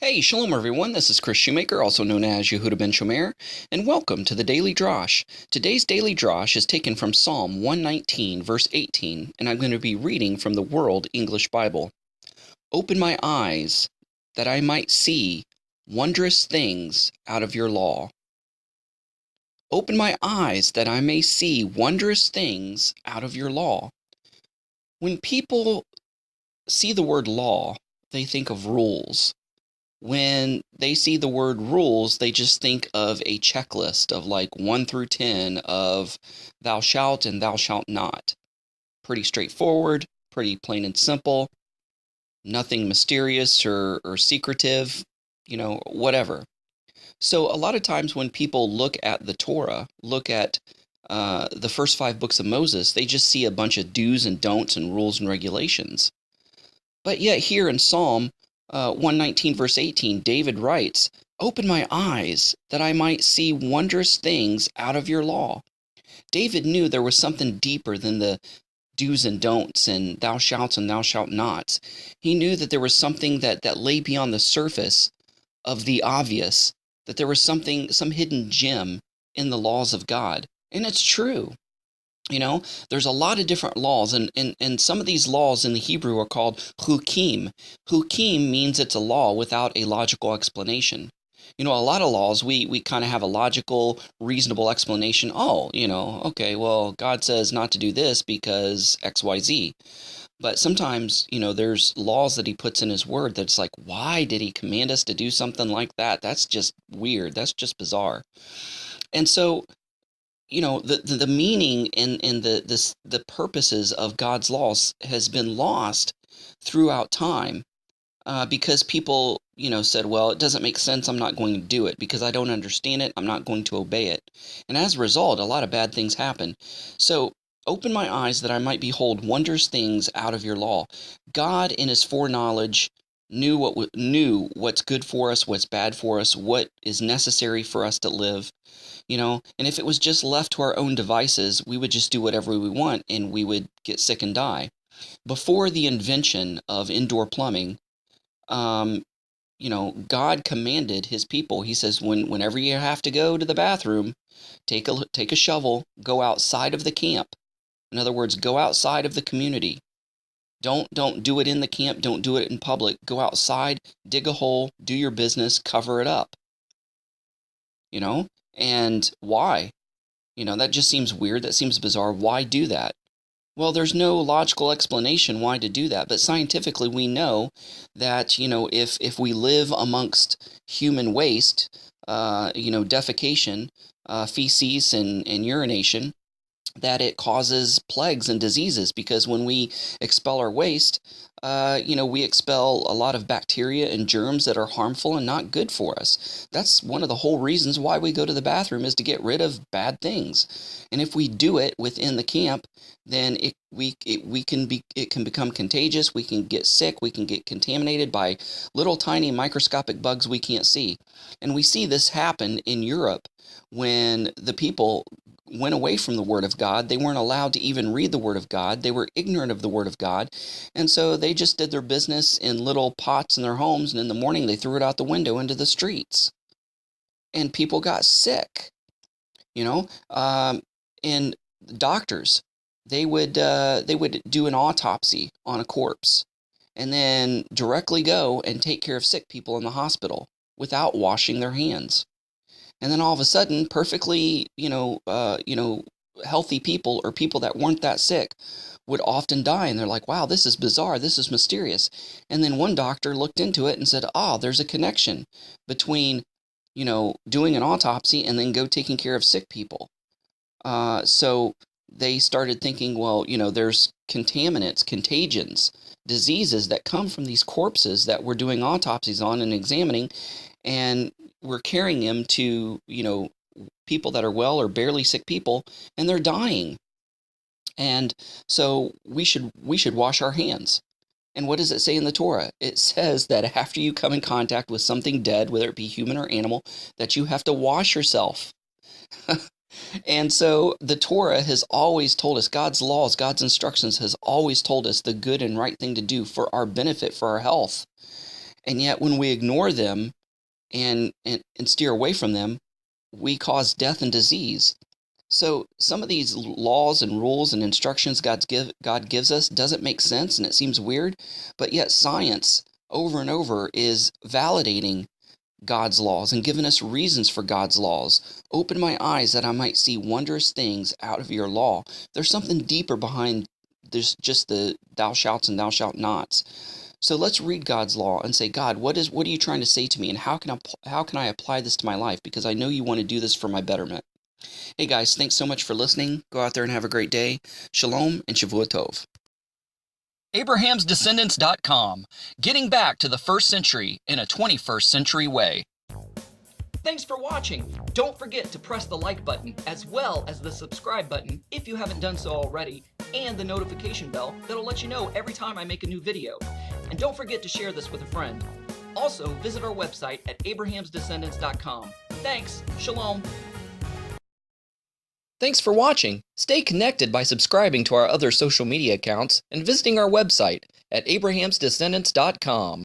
Hey, shalom everyone, this is Kris Shoemaker, also known as Yehudah ben Shomeyr, and welcome to the Daily Drash. Today's Daily Drash is taken from Psalm 119, verse 18, and I'm going to be reading from the World English Bible. Open my eyes, that I might see wondrous things out of your law. Open my eyes, that I may see wondrous things out of your law. When people see the word law, they think of rules. When they see the word rules, they just think of a checklist of like 1 through 10 of thou shalt and thou shalt not. Pretty straightforward, pretty plain and simple, nothing mysterious or secretive, whatever. So a lot of times when people look at the Torah, look at the first 5 books of Moses, they just see a bunch of do's and don'ts and rules and regulations. But yet here in Psalm 119 verse 18, David writes, "Open my eyes, that I might see wondrous things out of your law." David knew there was something deeper than the do's and don'ts and thou shalt and thou shalt nots. He knew that there was something that lay beyond the surface of the obvious, that there was some hidden gem in the laws of God. And it's true. There's a lot of different laws, and some of these laws in the Hebrew are called chukim. Chukim means it's a law without a logical explanation. A lot of laws, we kind of have a logical, reasonable explanation. Oh, okay, well, God says not to do this because XYZ. But sometimes, there's laws that he puts in his word that's like, why did he command us to do something like that? That's just weird. That's just bizarre. And so the meaning and the purposes of God's laws has been lost throughout time because people said, well, it doesn't make sense, I'm not going to do it because I don't understand it, I'm not going to obey it. And as a result, a lot of bad things happen. So open my eyes that I might behold wondrous things out of your law. God in his foreknowledge knew what's good for us, what's bad for us, what is necessary for us to live. And if it was just left to our own devices, we would just do whatever we want and we would get sick and die. Before the invention of indoor plumbing, God commanded his people. He says, whenever you have to go to the bathroom, take a shovel, go outside of the camp. In other words, go outside of the community. Don't do it in the camp. Don't do it in public. Go outside, dig a hole, do your business, cover it up. And why? That just seems weird. That seems bizarre. Why do that? Well, there's no logical explanation why to do that. But scientifically, we know that, if we live amongst human waste, defecation, feces and urination, that it causes plagues and diseases, because when we expel our waste, we expel a lot of bacteria and germs that are harmful and not good for us. That's one of the whole reasons why we go to the bathroom, is to get rid of bad things. And if we do it within the camp, then it can become contagious. We can get sick. We can get contaminated by little tiny microscopic bugs we can't see. And we see this happen in Europe when the people went away from the Word of God. They weren't allowed to even read the Word of God. They were ignorant of the Word of God. And so they just did their business in little pots in their homes, and in the morning they threw it out the window into the streets. And people got sick, and doctors, they would do an autopsy on a corpse and then directly go and take care of sick people in the hospital without washing their hands. And then all of a sudden, perfectly, healthy people or people that weren't that sick would often die. And they're like, wow, this is bizarre. This is mysterious. And then one doctor looked into it and said, there's a connection between, doing an autopsy and then taking care of sick people. So they started thinking, well, there's contaminants, contagions, diseases that come from these corpses that we're doing autopsies on and examining. And we're carrying them to, people that are well or barely sick people, and they're dying. And so we should wash our hands. And what does it say in the Torah? It says that after you come in contact with something dead, whether it be human or animal, that you have to wash yourself. And so the Torah has always told us, God's laws, God's instructions has always told us the good and right thing to do for our benefit, for our health. And yet when we ignore them and steer away from them, we cause death and disease. So some of these laws and rules and instructions God gives us doesn't make sense, and it seems weird, but yet science over and over is validating God's laws and giving us reasons for God's laws. Open my eyes that I might see wondrous things out of your law. There's something deeper behind this, just the thou shalt and thou shalt nots. So let's read God's law and say, God, what are you trying to say to me, and how can I apply this to my life? Because I know you want to do this for my betterment. Hey guys, thanks so much for listening. Go out there and have a great day. Shalom and Shavua Tov. Abraham'sDescendants.com, getting back to the 1st century in a 21st century way. Thanks for watching. Don't forget to press the like button as well as the subscribe button if you haven't done so already, and the notification bell that'll let you know every time I make a new video. And don't forget to share this with a friend. Also, visit our website at Abraham'sDescendants.com. Thanks. Shalom. Thanks for watching. Stay connected by subscribing to our other social media accounts and visiting our website at Abraham'sDescendants.com.